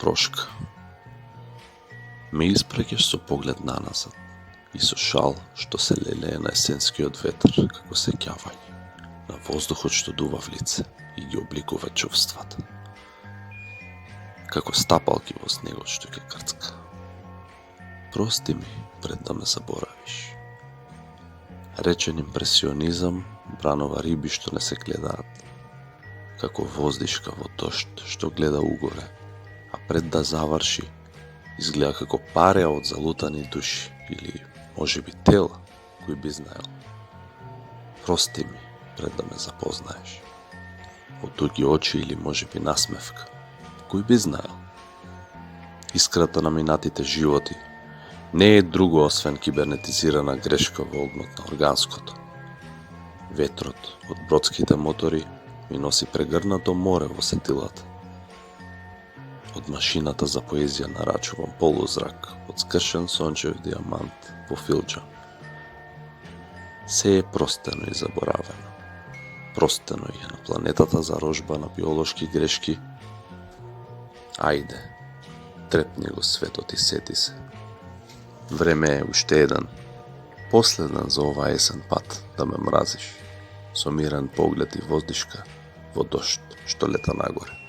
прошка. Ме испраќаш со поглед наназад и со шал што се лелее на есенскиот ветер како сеќавање, на воздухот што дува в лице и ги обликува чувствата. Како стапалки во снегот што ќе крцка. Прости ми пред да ме заборавиш. Речен импресионизам бранува риби што не се гледаат, како воздишка во дожд што гледа угоре, а пред да заврши изгледа како пареа од залутани души или можеби тела, кој би знаел. Прости ми пред да ме запознаеш. Од дуги очи или можеби насмевка, кој би знаел. Искрата на минатите животи не е друго освен кибернетизирана грешка во огнот на органското. Ветрот од бродските мотори ми носи прегрнато море во сетилата. Од машината за поезија нарачувам полузрак од скршен сончев диамант во филџа. Се е простено и заборавено. Простено е на планетата зарожба на биолошки грешки. Ајде, трепни го светот и сети се. Време е уште еден, последен за ова есен пат да ме мразиш, со мирен поглед и воздишка во дожд што лета нагоре.